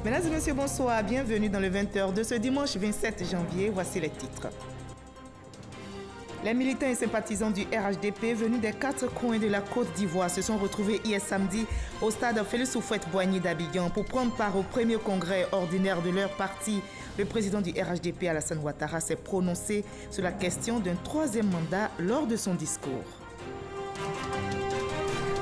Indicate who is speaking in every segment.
Speaker 1: Mesdames et messieurs, bonsoir. Bienvenue dans le 20h de ce dimanche 27 janvier. Voici les titres. Les militants et sympathisants du RHDP venus des 4 coins de la Côte d'Ivoire se sont retrouvés hier samedi au stade Félix Houphouët-Boigny d'Abidjan pour prendre part au premier congrès ordinaire de leur parti. Le président du RHDP, Alassane Ouattara, s'est prononcé sur la question d'un 3e mandat lors de son discours.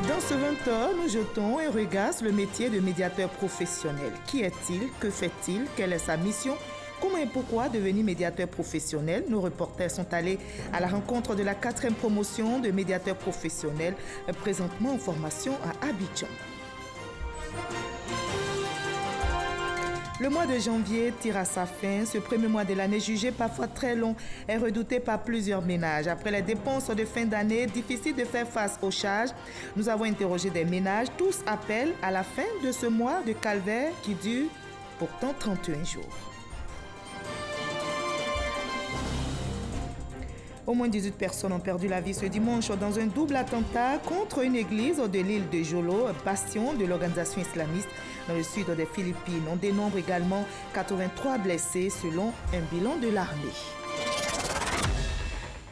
Speaker 1: Dans ce 20h, nous jetons un regard sur le métier de médiateur professionnel. Qui est-il? Que fait-il? Quelle est sa mission? Comment et pourquoi devenir médiateur professionnel? Nos reporters sont allés à la rencontre de la 4e promotion de médiateurs professionnels, présentement en formation à Abidjan. Le mois de janvier tire à sa fin. Ce premier mois de l'année, jugé parfois très long, est redouté par plusieurs ménages. Après les dépenses de fin d'année, difficile de faire face aux charges. Nous avons interrogé des ménages. Tous appellent à la fin de ce mois de calvaire qui dure pourtant 31 jours. Au moins 18 personnes ont perdu la vie ce dimanche dans un double attentat contre une église de l'île de Jolo, bastion de l'organisation islamiste dans le sud des Philippines. On dénombre également 83 blessés selon un bilan de l'armée.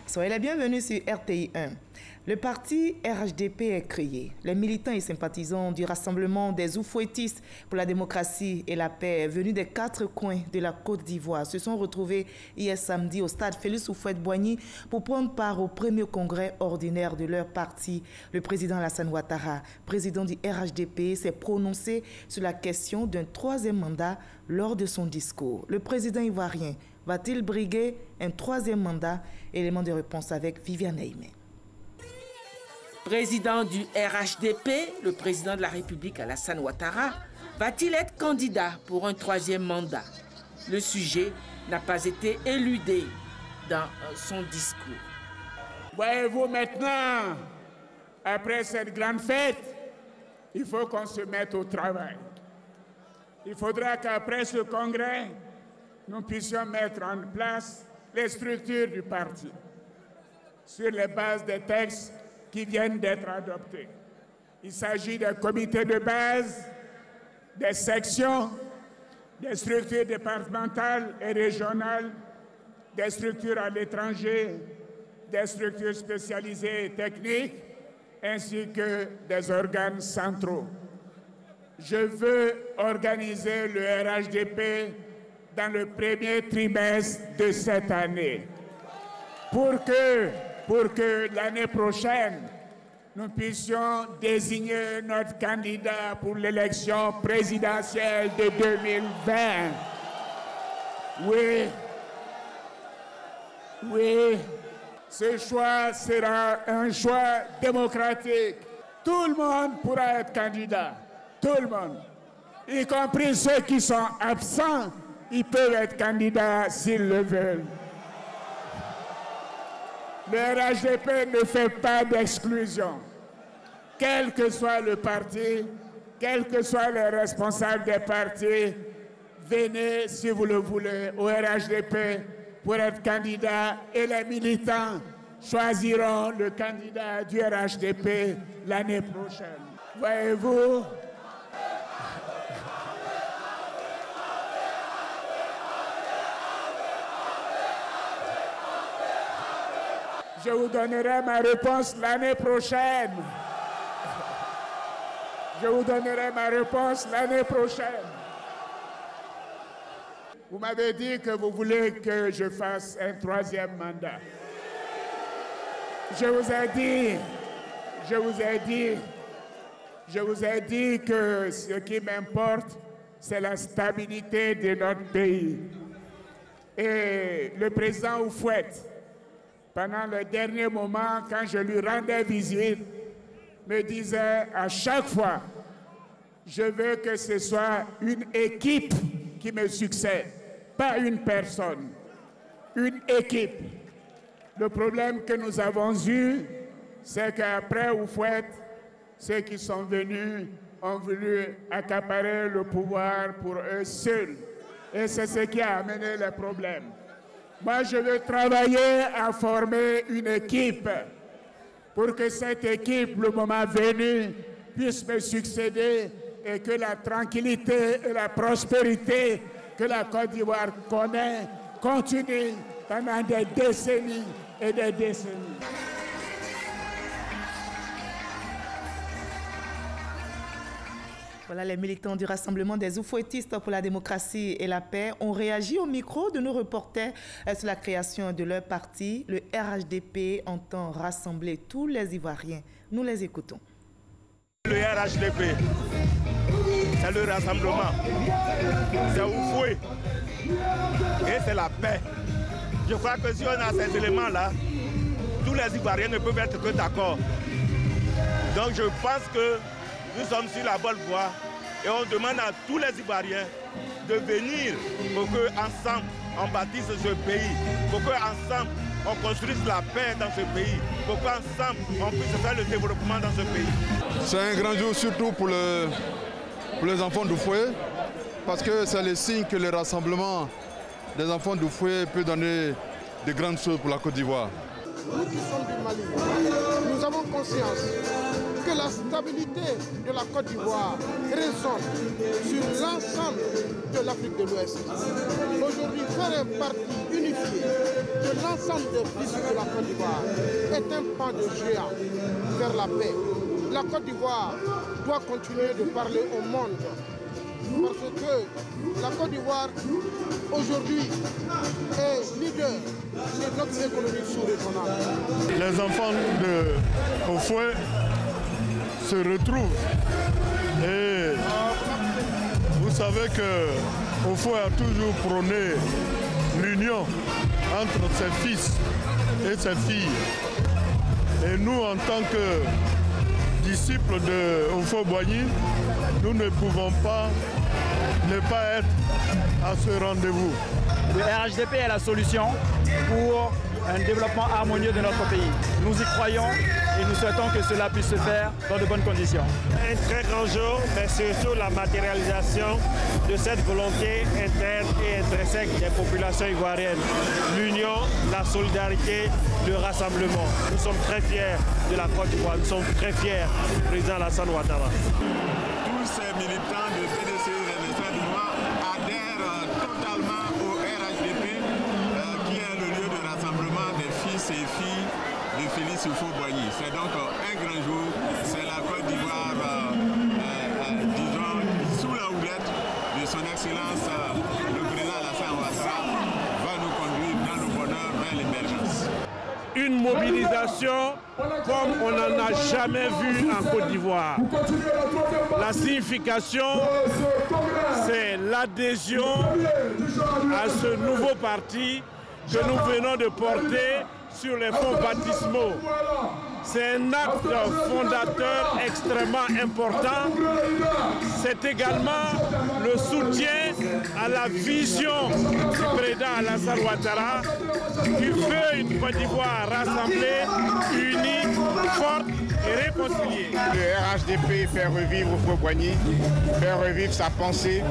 Speaker 1: Soyez les bienvenus sur RTI 1. Le parti RHDP est créé. Les militants et sympathisants du Rassemblement des Oufouettistes pour la démocratie et la paix, venus des 4 coins de la Côte d'Ivoire, se sont retrouvés hier samedi au stade Félix Houphouët-Boigny pour prendre part au premier congrès ordinaire de leur parti. Le président Alassane Ouattara, président du RHDP, s'est prononcé sur la question d'un 3e mandat lors de son discours. Le président ivoirien va-t-il briguer un 3e mandat? Élément de réponse avec Viviane Aimé.
Speaker 2: Président du RHDP, le président de la République Alassane Ouattara, va-t-il être candidat pour un 3e mandat? Le sujet n'a pas été éludé dans son discours.
Speaker 3: Voyez-vous maintenant, après cette grande fête, il faut qu'on se mette au travail. Il faudra qu'après ce congrès, nous puissions mettre en place les structures du parti sur les bases des textes qui viennent d'être adoptés. Il s'agit des comités de base, des sections, des structures départementales et régionales, des structures à l'étranger, des structures spécialisées et techniques, ainsi que des organes centraux. Je veux organiser le RHDP dans le premier trimestre de cette année pour que l'année prochaine, nous puissions désigner notre candidat pour l'élection présidentielle de 2020. Oui, ce choix sera un choix démocratique. Tout le monde pourra être candidat, tout le monde, y compris ceux qui sont absents, ils peuvent être candidats s'ils le veulent. Le RHDP ne fait pas d'exclusion. Quel que soit le parti, quels que soient les responsables des partis, venez, si vous le voulez, au RHDP pour être candidat et les militants choisiront le candidat du RHDP l'année prochaine. Voyez-vous, je vous donnerai ma réponse l'année prochaine. Je vous donnerai ma réponse l'année prochaine. Vous m'avez dit que vous voulez que je fasse un 3e mandat. Je vous ai dit que ce qui m'importe, c'est la stabilité de notre pays. Et le président Houphouët, pendant le dernier moment, quand je lui rendais visite, me disait à chaque fois, je veux que ce soit une équipe qui me succède, pas une personne, une équipe. Le problème que nous avons eu, c'est qu'après Houphouët, ceux qui sont venus ont voulu accaparer le pouvoir pour eux seuls. Et c'est ce qui a amené les problèmes. Moi, je veux travailler à former une équipe pour que cette équipe, le moment venu, puisse me succéder et que la tranquillité et la prospérité que la Côte d'Ivoire connaît continue pendant des décennies et des décennies.
Speaker 1: Voilà, les militants du Rassemblement des Oufouettistes pour la démocratie et la paix ont réagi au micro de nos reporters sur la création de leur parti. Le RHDP entend rassembler tous les Ivoiriens. Nous les écoutons.
Speaker 4: Le RHDP, c'est le rassemblement, c'est Oufoué et c'est la paix. Je crois que si on a ces éléments-là, tous les Ivoiriens ne peuvent être que d'accord. Donc je pense que nous sommes sur la bonne voie et on demande à tous les Ivoiriens de venir pour qu'ensemble on bâtisse ce pays, pour qu'ensemble on construise la paix dans ce pays, pour qu'ensemble on puisse faire le développement dans ce pays.
Speaker 5: C'est un grand jour surtout pour les enfants d'Oufoué, parce que c'est le signe que le rassemblement des enfants d'Oufoué peut donner de grandes choses pour la Côte d'Ivoire.
Speaker 6: Nous qui sommes du Mali, nous avons conscience que la stabilité de la Côte d'Ivoire résonne sur l'ensemble de l'Afrique de l'Ouest. Aujourd'hui, faire un parti unifié de l'ensemble des fils de la Côte d'Ivoire est un pas de géant vers la paix. La Côte d'Ivoire doit continuer de parler au monde parce que la Côte d'Ivoire aujourd'hui est leader de notre économie sous-régionale.
Speaker 5: Les enfants de Oufoué se retrouvent et vous savez que Oufoué a toujours prôné l'union entre ses fils et ses filles. Et nous, en tant que disciples de Oufoué-Boigny, nous ne pouvons pas ne pas être à ce rendez-vous.
Speaker 7: Le RHDP est la solution pour un développement harmonieux de notre pays. Nous y croyons et nous souhaitons que cela puisse se faire dans de bonnes conditions.
Speaker 4: Un très grand jour, mais surtout la matérialisation de cette volonté interne et intrinsèque des populations ivoiriennes. L'union, la solidarité, le rassemblement. Nous sommes très fiers de la Côte d'Ivoire, nous sommes très fiers du président Alassane Ouattara.
Speaker 8: Tous ces militants de PDC et de Saint-Douma adhèrent totalement au RHDP, qui est le lieu de rassemblement des fils et filles de Félix Houphouët-Boigny. C'est donc un grand jour, c'est la Côte d'Ivoire, disons, sous la houlette de son Excellence le président Alassane Ouattara va nous conduire dans le bonheur vers l'émergence.
Speaker 3: Une mobilisation comme on n'en a jamais vu en Côte d'Ivoire. La signification, c'est l'adhésion à ce nouveau parti que nous venons de porter sur les fonds baptismaux. C'est un acte fondateur extrêmement important. C'est également le soutien à la vision du président Alassane Ouattara qui veut une Côte d'Ivoire rassemblée, unie, forte et réconciliée.
Speaker 9: Le RHDP fait revivre Houphouët-Boigny, fait revivre sa pensée,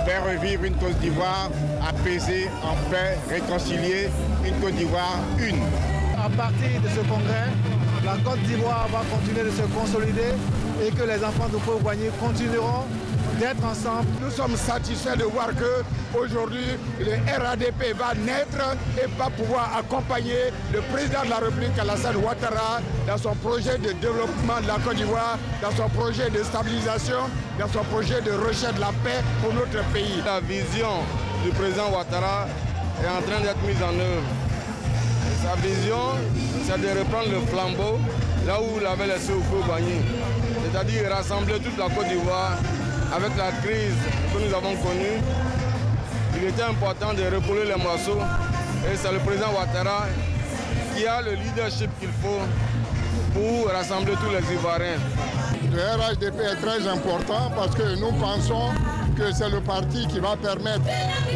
Speaker 9: fait revivre une Côte d'Ivoire apaisée, en paix, réconciliée, une Côte d'Ivoire une.
Speaker 10: À partir de ce congrès, la Côte d'Ivoire va continuer de se consolider et que les enfants de Houphouët-Boigny continueront d'être ensemble.
Speaker 9: Nous sommes satisfaits de voir qu'aujourd'hui, le RHDP va naître et va pouvoir accompagner le président de la République, Alassane Ouattara, dans son projet de développement de la Côte d'Ivoire, dans son projet de stabilisation, dans son projet de recherche de la paix pour notre pays.
Speaker 5: La vision du président Ouattara est en train d'être mise en œuvre. Sa vision, c'est de reprendre le flambeau là où il avait laissé Houphouët-Boigny, c'est-à-dire rassembler toute la Côte d'Ivoire. Avec la crise que nous avons connue, il était important de recoller les morceaux et c'est le président Ouattara qui a le leadership qu'il faut pour rassembler tous les Ivoiriens.
Speaker 9: Le RHDP est très important parce que nous pensons que c'est le parti qui va permettre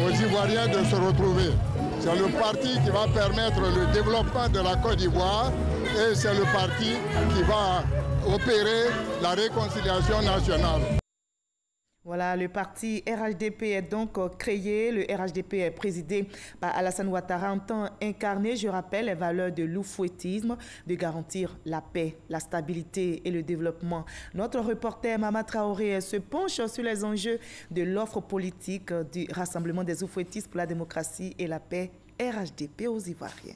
Speaker 9: aux Ivoiriens de se retrouver. C'est le parti qui va permettre le développement de la Côte d'Ivoire et c'est le parti qui va opérer la réconciliation nationale.
Speaker 1: Voilà, le parti RHDP est donc créé. Le RHDP est présidé par Alassane Ouattara, entend incarner, je rappelle, les valeurs de l'oufouettisme, de garantir la paix, la stabilité et le développement. Notre reporter Mama Traoré se penche sur les enjeux de l'offre politique du Rassemblement des oufouettistes pour la démocratie et la paix, RHDP aux Ivoiriens.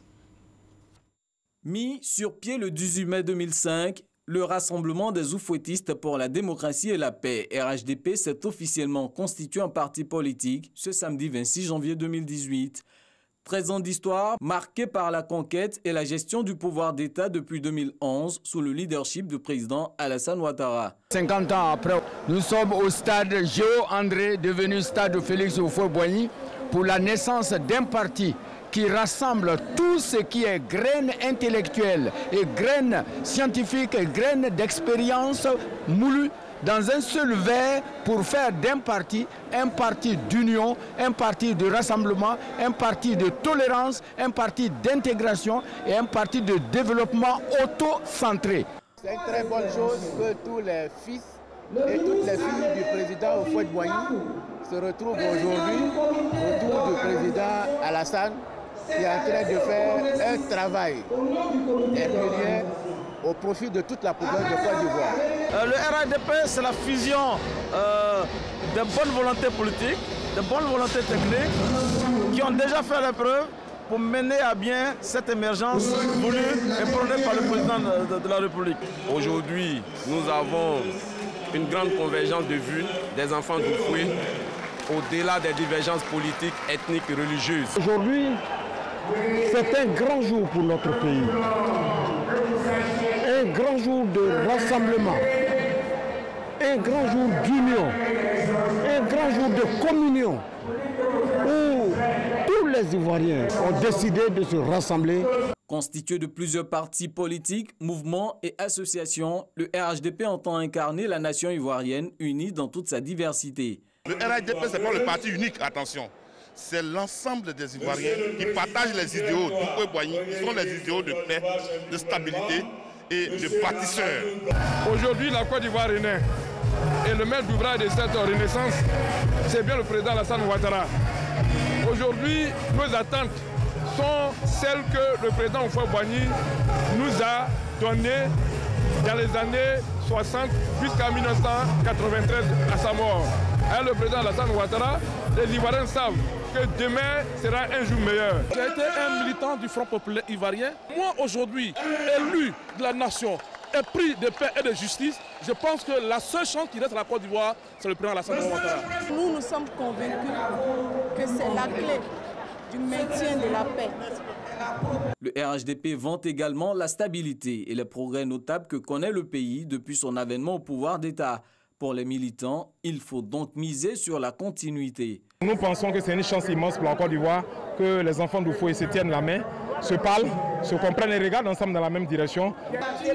Speaker 11: Mis sur pied le 18 mai 2005, le Rassemblement des oufouettistes pour la démocratie et la paix, RHDP, s'est officiellement constitué en parti politique ce samedi 26 janvier 2018. 13 ans d'histoire marqués par la conquête et la gestion du pouvoir d'État depuis 2011 sous le leadership du président Alassane Ouattara.
Speaker 9: 50 ans après, nous sommes au stade Géo-André, devenu stade Félix Houphouët-Boigny, pour la naissance d'un parti qui rassemble tout ce qui est graines intellectuelles et graines scientifiques et graines d'expérience moulues dans un seul verre pour faire d'un parti un parti d'union, un parti de rassemblement, un parti de tolérance, un parti d'intégration et un parti de développement auto-centré.
Speaker 12: C'est une très bonne chose que tous les fils et toutes les filles du président Houphouët-Boigny se retrouvent aujourd'hui autour du président Alassane, qui est en train de faire un travail herculéen au profit de toute la population de Côte d'Ivoire.
Speaker 13: Le RHDP, c'est la fusion de bonnes volontés politiques, de bonnes volontés techniques, qui ont déjà fait la preuve pour mener à bien cette émergence voulue et prônée par le président de la République.
Speaker 14: Aujourd'hui, nous avons une grande convergence de vues des enfants d'Oufoué, au-delà des divergences politiques, ethniques et religieuses.
Speaker 15: Aujourd'hui, c'est un grand jour pour notre pays, un grand jour de rassemblement, un grand jour d'union, un grand jour de communion, où tous les Ivoiriens ont décidé de se rassembler.
Speaker 11: Constitué de plusieurs partis politiques, mouvements et associations, le RHDP entend incarner la nation ivoirienne unie dans toute sa diversité.
Speaker 16: Le RHDP, ce n'est pas le parti unique, attention. C'est l'ensemble des Ivoiriens qui partagent les idéaux d'Houphouët-Boigny, qui sont les idéaux de paix, de stabilité et de bâtisseurs.
Speaker 3: Aujourd'hui, la Côte d'Ivoire est née. Et le maître d'ouvrage de cette renaissance, c'est bien le président Alassane Ouattara. Aujourd'hui, nos attentes sont celles que le président Houphouët-Boigny nous a données dans les années 60 jusqu'à 1993 à sa mort. Alors, le président Alassane Ouattara, les Ivoiriens savent que demain sera un jour meilleur.
Speaker 17: J'ai été un militant du Front populaire ivoirien. Moi, aujourd'hui, élu de la nation, épris de paix et de justice, je pense que la seule chance qui reste à la Côte d'Ivoire, c'est le président Alassane Ouattara.
Speaker 18: Nous sommes convaincus que c'est la clé du maintien de la paix.
Speaker 11: Le RHDP vante également la stabilité et les progrès notables que connaît le pays depuis son avènement au pouvoir d'État. Pour les militants, il faut donc miser sur la continuité.
Speaker 3: Nous pensons que c'est une chance immense pour la Côte d'Ivoire que les enfants d'Oufoué se tiennent la main, se parlent, se comprennent et regardent ensemble dans la même direction.
Speaker 19: Depuis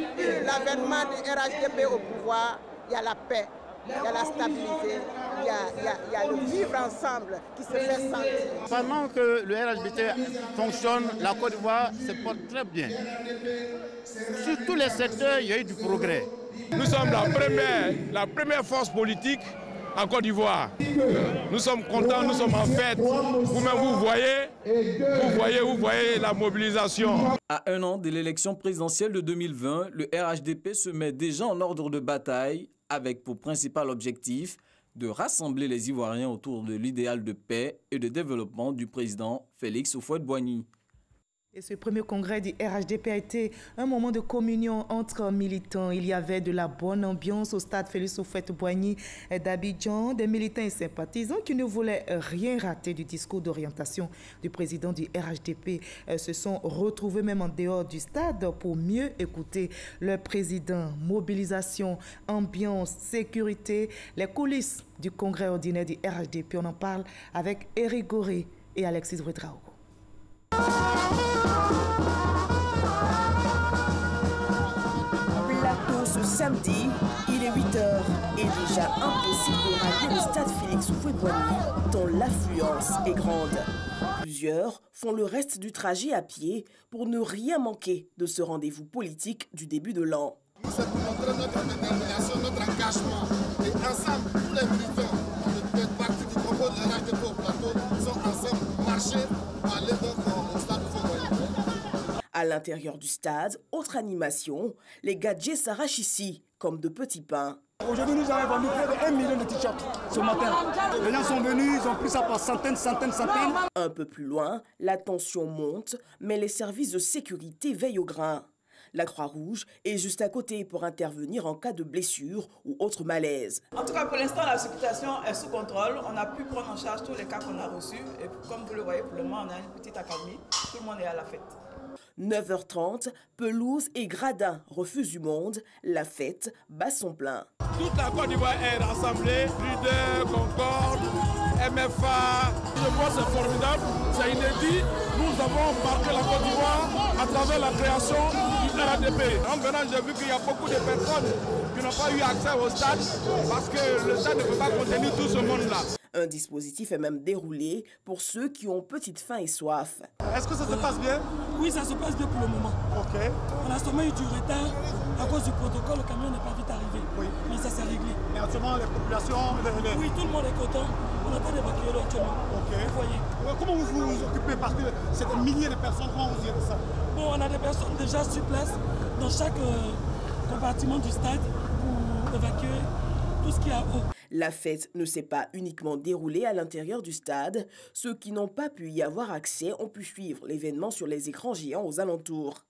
Speaker 19: l'avènement du RHDP au pouvoir, il y a la paix, il y a la stabilité, il y a le vivre ensemble qui se fait sentir.
Speaker 12: Pendant que le RHDP fonctionne, la Côte d'Ivoire se porte très bien. Sur tous les secteurs, il y a eu du progrès.
Speaker 3: Nous sommes la première force politique en Côte d'Ivoire. Nous sommes contents, nous sommes en fête. Vous-même, vous voyez la mobilisation.
Speaker 11: À un an de l'élection présidentielle de 2020, le RHDP se met déjà en ordre de bataille avec pour principal objectif de rassembler les Ivoiriens autour de l'idéal de paix et de développement du président Félix Houphouët-Boigny.
Speaker 1: Et ce premier congrès du RHDP a été un moment de communion entre militants. Il y avait de la bonne ambiance au stade Félix Houphouët-Boigny d'Abidjan, des militants et sympathisants qui ne voulaient rien rater du discours d'orientation du président du RHDP se sont retrouvés même en dehors du stade pour mieux écouter le président. Mobilisation, ambiance, sécurité, les coulisses du congrès ordinaire du RHDP. On en parle avec Eric Goré et Alexis Ouedraogo.
Speaker 20: Plateau ce samedi, il est 8h et déjà impossible de rater le stade Félix Houphouët-Boigny dont l'affluence est grande. Plusieurs font le reste du trajet à pied pour ne rien manquer de ce rendez-vous politique du début de l'an.
Speaker 6: C'est pour montrer notre détermination, notre engagement et ensemble, tous les militants,
Speaker 21: marcher pour aller donc au stade Houphouët-Boigny.
Speaker 20: À l'intérieur du stade, autre animation, les gadgets s'arrachent ici, comme de petits pains.
Speaker 22: Aujourd'hui, nous avons vendu près de 1 million de t-shirts ce matin. Les gens sont venus, ils ont pris ça par centaines.
Speaker 20: Un peu plus loin, la tension monte, mais les services de sécurité veillent au grain. La Croix-Rouge est juste à côté pour intervenir en cas de blessure ou autre malaise.
Speaker 23: En tout cas, pour l'instant, la situation est sous contrôle. On a pu prendre en charge tous les cas qu'on a reçus. Et comme vous le voyez, pour le moment, on a une petite accalmie. Tout le monde est à la fête.
Speaker 20: 9h30, pelouse et gradins refusent du monde. La fête bat son plein.
Speaker 13: Toute la Côte d'Ivoire est rassemblée. Leader, Concorde, MFA. Je vois c'est formidable, c'est inédit. Nous avons marqué la Côte d'Ivoire à travers la création du RADP. En venant, j'ai vu qu'il y a beaucoup de personnes qui n'ont pas eu accès au stade parce que le stade ne peut pas contenir tout ce monde-là.
Speaker 20: Un dispositif est même déroulé pour ceux qui ont petite faim et soif.
Speaker 22: Est-ce que ça se passe bien?
Speaker 24: Oui, ça se passe bien pour le moment.
Speaker 22: Ok.
Speaker 24: On a seulement eu du retard à cause du protocole, le camion n'est pas vite arrivé. Oui. Mais ça s'est réglé.
Speaker 22: Et actuellement, les populations...
Speaker 24: Oui, tout le monde est content. On attend d'évacuer actuellement.
Speaker 22: Ok.
Speaker 24: Vous voyez.
Speaker 22: Comment vous vous occupez? Parce que c'est des milliers de personnes, comment vous gérez ça?
Speaker 24: Bon, on a des personnes déjà sur place dans chaque compartiment du stade pour évacuer tout ce qu'il y a haut.
Speaker 20: La fête ne s'est pas uniquement déroulée à l'intérieur du stade. Ceux qui n'ont pas pu y avoir accès ont pu suivre l'événement sur les écrans géants aux alentours.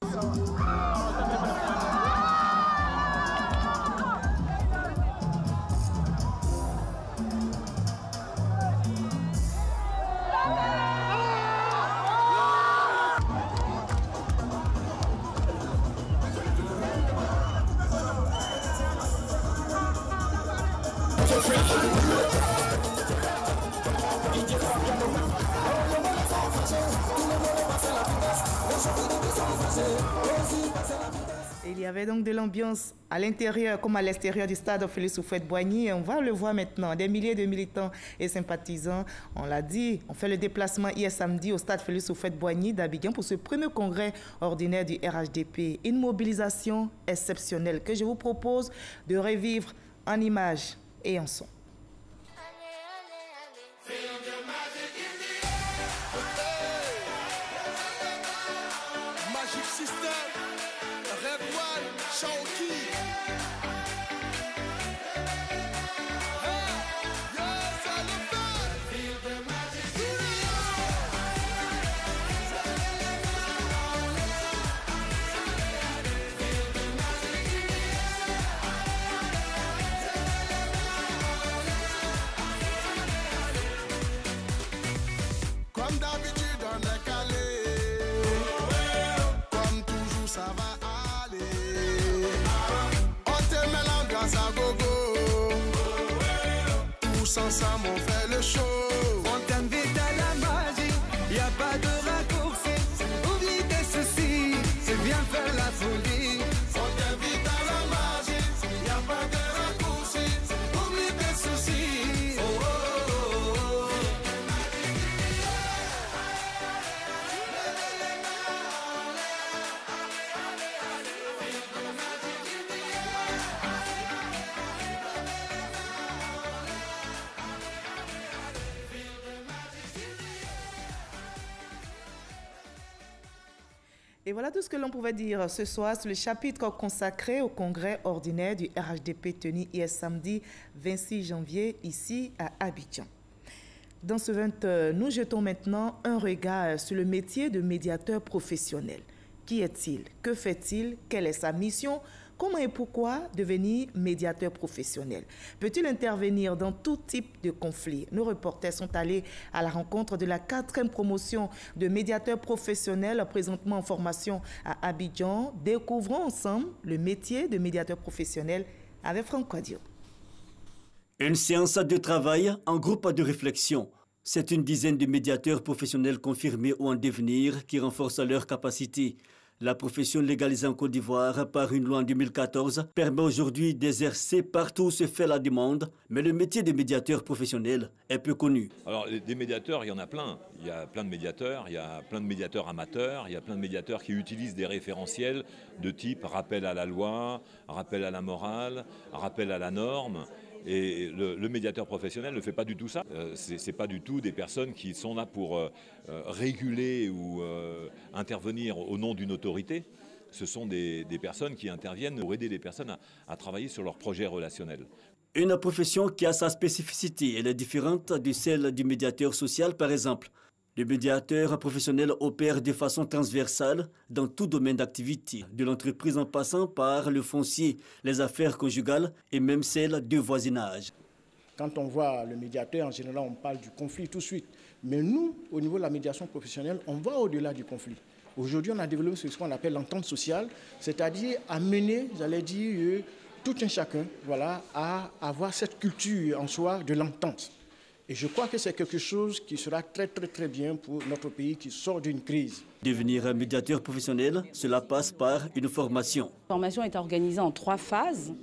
Speaker 1: Il y avait donc de l'ambiance à l'intérieur comme à l'extérieur du stade Félix Houphouët-Boigny. On va le voir maintenant. Des milliers de militants et sympathisants, on l'a dit, ont fait le déplacement hier samedi au stade Félix Houphouët-Boigny d'Abidjan pour ce premier congrès ordinaire du RHDP. Une mobilisation exceptionnelle que je vous propose de revivre en images et en son.
Speaker 21: Comme d'habitude on est calé, comme toujours ça va aller. On te met l'ambiance à gogo, tous ensemble on fait le show. On t'invite à la magie, y a pas de raccourci. Oublie tes soucis, c'est bien faire la folie. On t'invite à la magie, y a pas de raccourci. Oublie tes soucis. Oh, oh, oh, oh.
Speaker 1: Et voilà tout ce que l'on pouvait dire ce soir sur le chapitre consacré au congrès ordinaire du RHDP tenu hier samedi 26 janvier ici à Abidjan. Dans ce 20h, nous jetons maintenant un regard sur le métier de médiateur professionnel. Qui est-il? Que fait-il? Quelle est sa mission? Comment et pourquoi devenir médiateur professionnel? Peut-il intervenir dans tout type de conflit? Nos reporters sont allés à la rencontre de la 4e promotion de médiateurs professionnels présentement en formation à Abidjan. Découvrons ensemble le métier de médiateur professionnel avec Franck Quadio.
Speaker 25: Une séance de travail en groupe de réflexion. C'est une dizaine de médiateurs professionnels confirmés ou en devenir qui renforcent leurs capacités. La profession légalisée en Côte d'Ivoire par une loi en 2014 permet aujourd'hui d'exercer partout où se fait la demande, mais le métier de médiateur professionnel est peu connu.
Speaker 26: Alors des médiateurs, il y en a plein. Il y a plein de médiateurs, il y a plein de médiateurs amateurs, il y a plein de médiateurs qui utilisent des référentiels de type rappel à la loi, rappel à la morale, rappel à la norme. Et le médiateur professionnel ne fait pas du tout ça. Ce n'est pas du tout des personnes qui sont là pour réguler ou intervenir au nom d'une autorité. Ce sont des personnes qui interviennent pour aider les personnes à travailler sur leur projet relationnel.
Speaker 25: Une profession qui a sa spécificité. Elle est différente de celle du médiateur social, par exemple. Le médiateur professionnel opère de façon transversale dans tout domaine d'activité, de l'entreprise en passant par le foncier, les affaires conjugales et même celles de voisinage.
Speaker 6: Quand on voit le médiateur, en général, on parle du conflit tout de suite. Mais nous, au niveau de la médiation professionnelle, on va au-delà du conflit. Aujourd'hui, on a développé ce qu'on appelle l'entente sociale, c'est-à-dire amener, j'allais dire, tout un chacun, voilà, à avoir cette culture en soi de l'entente. Et je crois que c'est quelque chose qui sera très bien pour notre pays qui sort d'une crise.
Speaker 25: Devenir un médiateur professionnel, cela passe par une formation.
Speaker 2: La formation est organisée en 3 phases.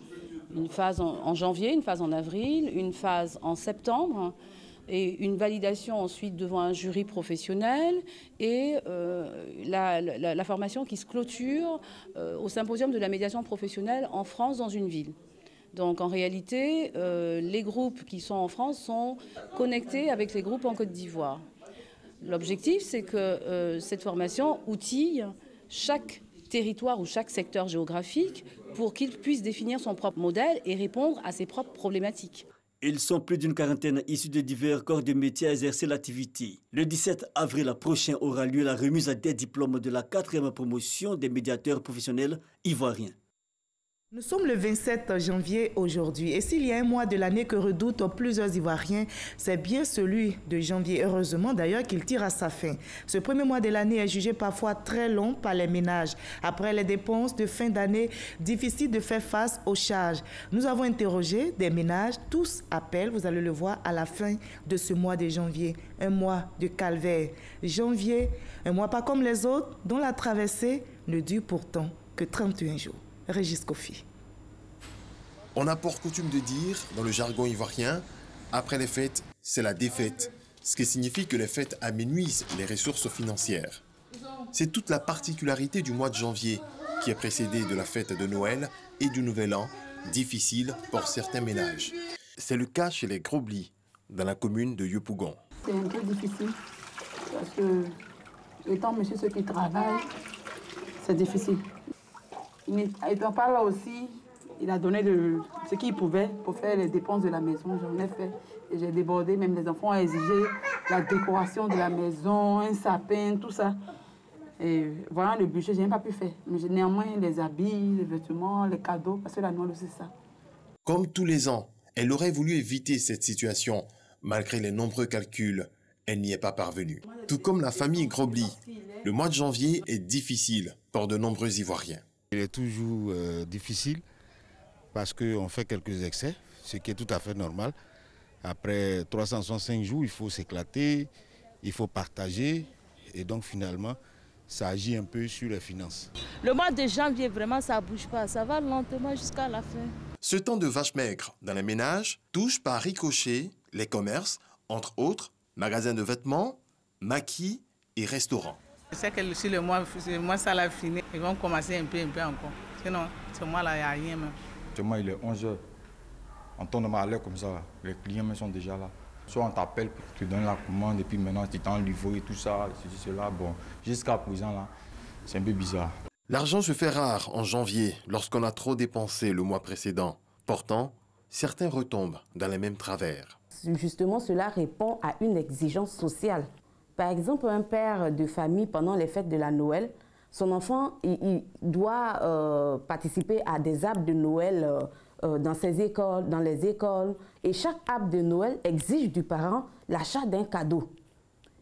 Speaker 2: Une phase en janvier, une phase en avril, une phase en septembre et une validation ensuite devant un jury professionnel et la formation qui se clôture au symposium de la médiation professionnelle en France dans une ville. Donc en réalité, les groupes qui sont en France sont connectés avec les groupes en Côte d'Ivoire. L'objectif, c'est que cette formation outille chaque territoire ou chaque secteur géographique pour qu'il puisse définir son propre modèle et répondre à ses propres problématiques.
Speaker 25: Ils sont plus d'une quarantaine issus de divers corps de métiers à exercer l'activité. Le 17 avril prochain aura lieu la remise des diplômes de la 4e promotion des médiateurs professionnels ivoiriens.
Speaker 1: Nous sommes le 27 janvier aujourd'hui et s'il y a un mois de l'année que redoutent plusieurs Ivoiriens, c'est bien celui de janvier. Heureusement d'ailleurs qu'il tire à sa fin. Ce premier mois de l'année est jugé parfois très long par les ménages. Après les dépenses de fin d'année, difficile de faire face aux charges. Nous avons interrogé des ménages, tous appellent, vous allez le voir, à la fin de ce mois de janvier. Un mois de calvaire. Janvier, un mois pas comme les autres, dont la traversée ne dure pourtant que 31 jours. Régis Kofi.
Speaker 4: On a pour coutume de dire, dans le jargon ivoirien, après les fêtes, c'est la défaite, ce qui signifie que les fêtes amenuisent les ressources financières. C'est toute la particularité du mois de janvier, qui est précédé de la fête de Noël et du Nouvel An, difficile pour certains ménages. C'est le cas chez les Grobli, dans la commune de Yopougon.
Speaker 5: C'est un peu difficile, parce que étant monsieur ceux qui travaillent, c'est difficile. Étant pas là aussi, il a donné ce qu'il pouvait pour faire les dépenses de la maison. J'en ai fait et j'ai débordé. Même les enfants ont exigé la décoration de la maison, un sapin, tout ça. Et voilà le budget, je n'ai pas pu faire. Mais néanmoins, les habits, les vêtements, les cadeaux, parce que la Noël aussi, c'est ça.
Speaker 4: Comme tous les ans, elle aurait voulu éviter cette situation. Malgré les nombreux calculs, elle n'y est pas parvenue. Tout comme la famille Grobli, le mois de janvier est difficile pour de nombreux Ivoiriens.
Speaker 7: Il est toujours difficile parce qu'on fait quelques excès, ce qui est tout à fait normal. Après 365 jours, il faut s'éclater, il faut partager et donc finalement, ça agit un peu sur les finances.
Speaker 8: Le mois de janvier, vraiment, ça ne bouge pas, ça va lentement jusqu'à la fin.
Speaker 4: Ce temps de vache maigre dans les ménages touche par ricochet les commerces, entre autres magasins de vêtements, maquis et restaurants.
Speaker 10: Je sais que si le mois ça l'a fini, ils vont commencer un peu encore. Sinon, ce mois-là, il n'y a rien même.
Speaker 27: Actuellement, il est 11h. On tourne à l'heure comme ça, les clients sont déjà là. Soit on t'appelle, tu donnes la commande et puis maintenant tu t'en livres et tout ça, ceci, cela. Bon, jusqu'à présent, là, c'est un peu bizarre.
Speaker 4: L'argent se fait rare en janvier lorsqu'on a trop dépensé le mois précédent. Pourtant, certains retombent dans les mêmes travers.
Speaker 28: Justement, cela répond à une exigence sociale. Par exemple, un père de famille, pendant les fêtes de la Noël, son enfant il doit participer à des arbres de Noël dans ses écoles, dans les écoles. Et chaque arbre de Noël exige du parent l'achat d'un cadeau.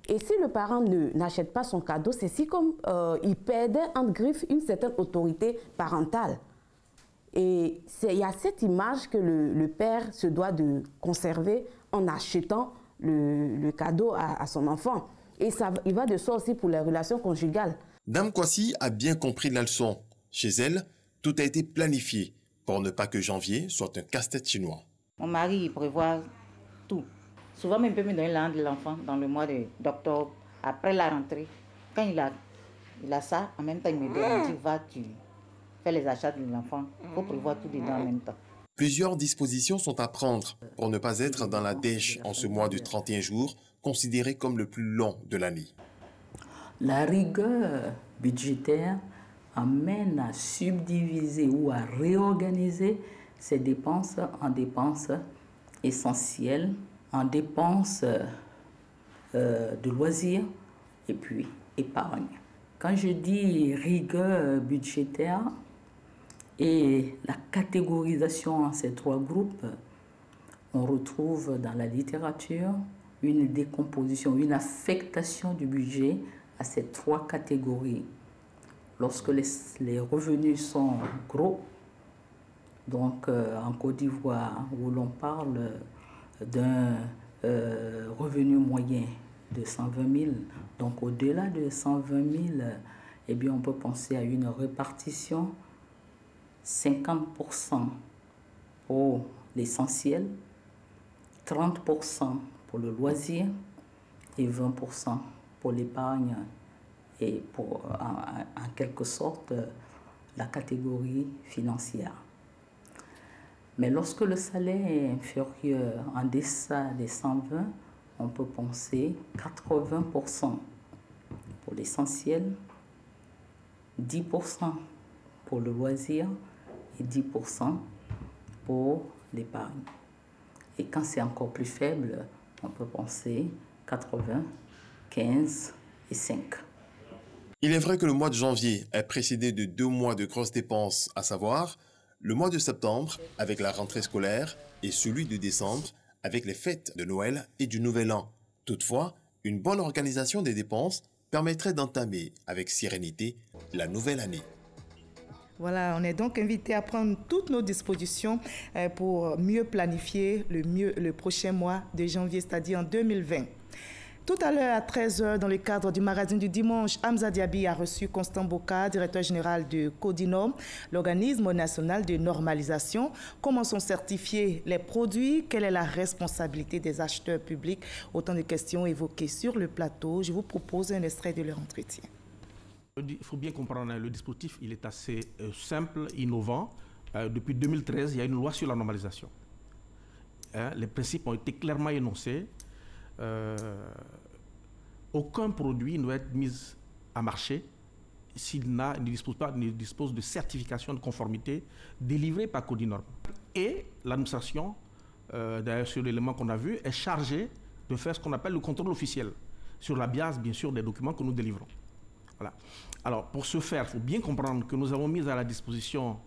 Speaker 28: Et si le parent n'achète pas son cadeau, c'est si comme il perdait entre griffes une certaine autorité parentale. Et il y a cette image que le père se doit de conserver en achetant le cadeau à son enfant. Et il va de soi aussi pour les relations conjugales.
Speaker 4: Dame Kwasi a bien compris la leçon. Chez elle, tout a été planifié pour ne pas que janvier soit un casse-tête chinois.
Speaker 29: Mon mari il prévoit tout. Souvent, il peut me donner l'an de l'enfant dans le mois d'octobre, après la rentrée. Quand il a ça, en même temps, il me dit, va, tu fais les achats de l'enfant. Il faut prévoir tout dedans en même temps.
Speaker 4: Plusieurs dispositions sont à prendre pour ne pas être dans la dèche en ce mois de 31 jours, considéré comme le plus long de l'année.
Speaker 3: La rigueur budgétaire amène à subdiviser ou à réorganiser ces dépenses en dépenses essentielles, en dépenses de loisirs et puis épargne. Quand je dis rigueur budgétaire et la catégorisation en ces trois groupes, on retrouve dans la littérature une décomposition, une affectation du budget à ces trois catégories. Lorsque les revenus sont gros, donc en Côte d'Ivoire, où l'on parle d'un revenu moyen de 120 000, donc au-delà de 120 000, eh bien, on peut penser à une répartition 50% pour l'essentiel, 30% pour le loisir et 20% pour l'épargne et pour, en quelque sorte, la catégorie financière. Mais lorsque le salaire est inférieur, en deçà des 120, on peut penser 80% pour l'essentiel, 10% pour le loisir et 10% pour l'épargne. Et quand c'est encore plus faible, on peut penser 80, 15 et 5.
Speaker 4: Il est vrai que le mois de janvier est précédé de 2 mois de grosses dépenses, à savoir le mois de septembre avec la rentrée scolaire et celui de décembre avec les fêtes de Noël et du Nouvel An. Toutefois, une bonne organisation des dépenses permettrait d'entamer avec sérénité la nouvelle année.
Speaker 1: Voilà, on est donc invité à prendre toutes nos dispositions pour mieux planifier le prochain mois de janvier, c'est-à-dire en 2020. Tout à l'heure, à 13h, dans le cadre du magazine du dimanche, Hamza Diaby a reçu Constant Boka, directeur général de Codinorm, l'organisme national de normalisation. Comment sont certifiés les produits? Quelle est la responsabilité des acheteurs publics? Autant de questions évoquées sur le plateau. Je vous propose un extrait de leur entretien.
Speaker 9: Il faut bien comprendre, le dispositif il est assez simple, innovant. Depuis 2013, il y a une loi sur la normalisation. Les principes ont été clairement énoncés. Aucun produit ne doit être mis à marché s'il ne dispose de certification de conformité délivrée par Codinorm. Et l'administration, d'ailleurs sur l'élément qu'on a vu, est chargée de faire ce qu'on appelle le contrôle officiel sur la base, bien sûr, des documents que nous délivrons. Voilà. Alors, pour ce faire, il faut bien comprendre que nous avons mis à la disposition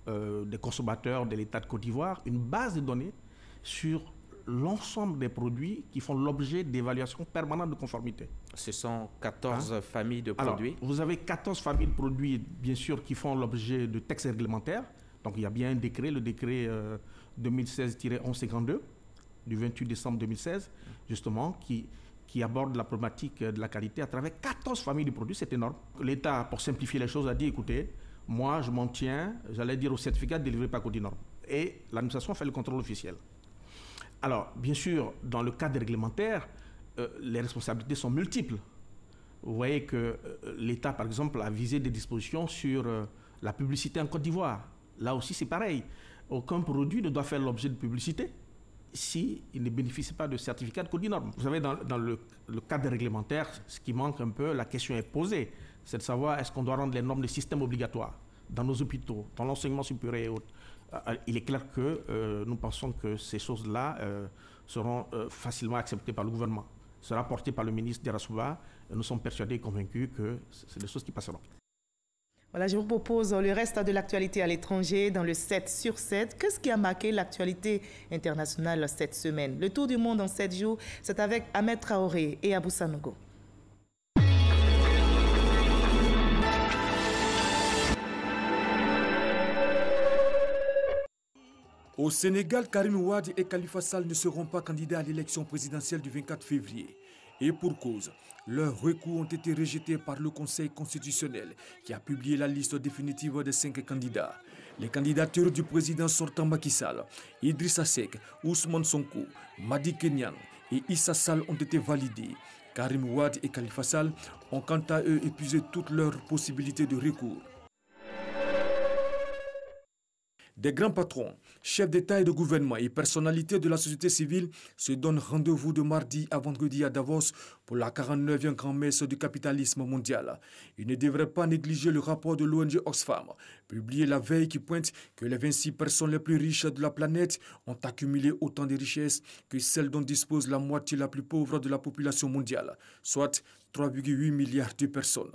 Speaker 9: des consommateurs de l'État de Côte d'Ivoire une base de données sur l'ensemble des produits qui font l'objet d'évaluation permanente de conformité.
Speaker 12: Ce sont 14 familles de produits.
Speaker 9: Alors, vous avez 14 familles de produits, bien sûr, qui font l'objet de textes réglementaires. Donc, il y a bien un décret, le décret 2016-1152 du 28 décembre 2016, justement, qui aborde la problématique de la qualité à travers 14 familles de produits. C'est énorme. L'État, pour simplifier les choses, a dit, écoutez, moi, je m'en tiens, j'allais dire, au certificat délivré par Codinorm. Et l'administration fait le contrôle officiel. Alors, bien sûr, dans le cadre réglementaire, les responsabilités sont multiples. Vous voyez que l'État, par exemple, a visé des dispositions sur la publicité en Côte d'Ivoire. Là aussi, c'est pareil. Aucun produit ne doit faire l'objet de publicité s'il ne bénéficie pas de certificat de Codinorm. Vous savez, dans le cadre réglementaire, ce qui manque un peu, la question est posée, c'est de savoir est-ce qu'on doit rendre les normes de système obligatoires dans nos hôpitaux, dans l'enseignement supérieur et autres. Il est clair que nous pensons que ces choses-là seront facilement acceptées par le gouvernement. Sera porté par le ministre Derasouba. Nous sommes persuadés et convaincus que c'est des choses qui passeront.
Speaker 1: Voilà, je vous propose le reste de l'actualité à l'étranger dans le 7 sur 7. Qu'est-ce qui a marqué l'actualité internationale cette semaine? Le tour du monde en 7 jours, c'est avec Ahmed Traoré et Abou Sanogo.
Speaker 14: Au Sénégal, Karim Wade et Khalifa Sall ne seront pas candidats à l'élection présidentielle du 24 février. Et pour cause, leurs recours ont été rejetés par le Conseil constitutionnel qui a publié la liste définitive des 5 candidats. Les candidatures du président sortant Macky Sall, Idrissa Seck, Ousmane Sonko, Madi Kenyan et Issa Sall ont été validées. Karim Wade et Khalifa Sall ont quant à eux épuisé toutes leurs possibilités de recours. Des grands patrons, chefs d'État et de gouvernement et personnalités de la société civile se donnent rendez-vous de mardi à vendredi à Davos pour la 49e grand-messe du capitalisme mondial. Ils ne devraient pas négliger le rapport de l'ONG Oxfam, publié la veille, qui pointe que les 26 personnes les plus riches de la planète ont accumulé autant de richesses que celles dont dispose la moitié la plus pauvre de la population mondiale, soit 3,8 milliards de personnes.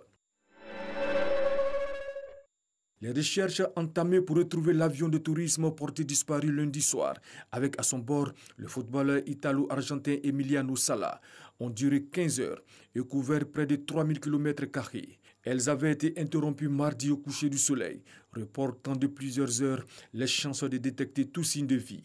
Speaker 14: Les recherches entamées pour retrouver l'avion de tourisme porté disparu lundi soir, avec à son bord le footballeur italo-argentin Emiliano Sala, ont duré 15 heures et couvert près de 3000 km². Elles avaient été interrompues mardi au coucher du soleil, reportant de plusieurs heures les chances de détecter tout signe de vie.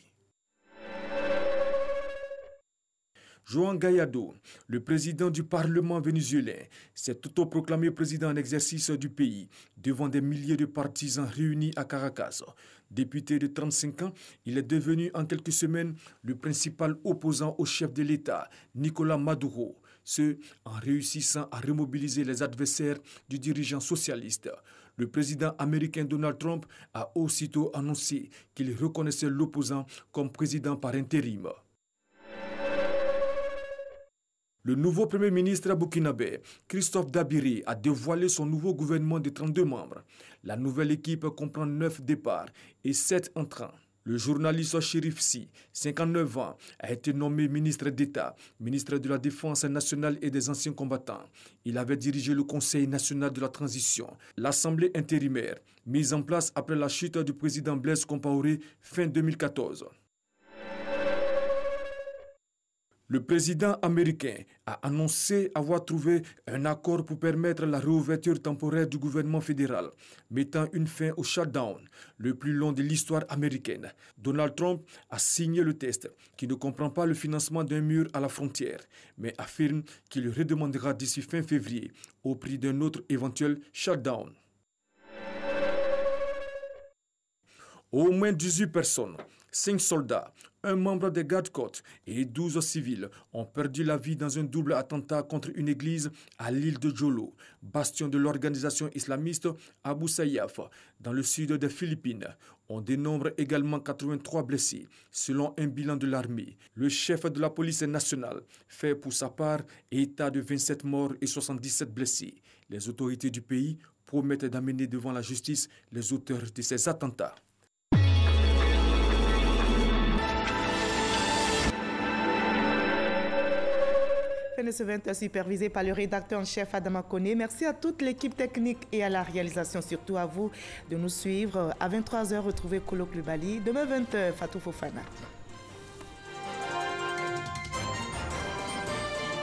Speaker 14: Juan Guaidó, le président du Parlement vénézuélien, s'est autoproclamé président en exercice du pays devant des milliers de partisans réunis à Caracas. Député de 35 ans, il est devenu en quelques semaines le principal opposant au chef de l'État, Nicolás Maduro, ce en réussissant à remobiliser les adversaires du dirigeant socialiste. Le président américain Donald Trump a aussitôt annoncé qu'il reconnaissait l'opposant comme président par intérim. Le nouveau Premier ministre burkinabé, Christophe Dabiri, a dévoilé son nouveau gouvernement de 32 membres. La nouvelle équipe comprend 9 départs et 7 entrants. Le journaliste Chérif Sy, 59 ans, a été nommé ministre d'État, ministre de la Défense nationale et des anciens combattants. Il avait dirigé le Conseil national de la transition, l'Assemblée intérimaire, mise en place après la chute du président Blaise Compaoré fin 2014. Le président américain a annoncé avoir trouvé un accord pour permettre la réouverture temporaire du gouvernement fédéral, mettant une fin au shutdown, le plus long de l'histoire américaine. Donald Trump a signé le texte, qui ne comprend pas le financement d'un mur à la frontière, mais affirme qu'il le redemandera d'ici fin février, au prix d'un autre éventuel shutdown. Au moins 18 personnes, 5 soldats, un membre des gardes-côtes et 12 civils ont perdu la vie dans un double attentat contre une église à l'île de Jolo, bastion de l'organisation islamiste Abu Sayyaf, dans le sud des Philippines. On dénombre également 83 blessés, selon un bilan de l'armée. Le chef de la police nationale fait pour sa part état de 27 morts et 77 blessés. Les autorités du pays promettent d'amener devant la justice les auteurs de ces attentats.
Speaker 1: Fin de ce 20h supervisé par le rédacteur en chef Adama Koné. Merci à toute l'équipe technique et à la réalisation, surtout à vous de nous suivre. À 23h, retrouvez Kolo Klubali. Demain 20h, Fatou Fofana.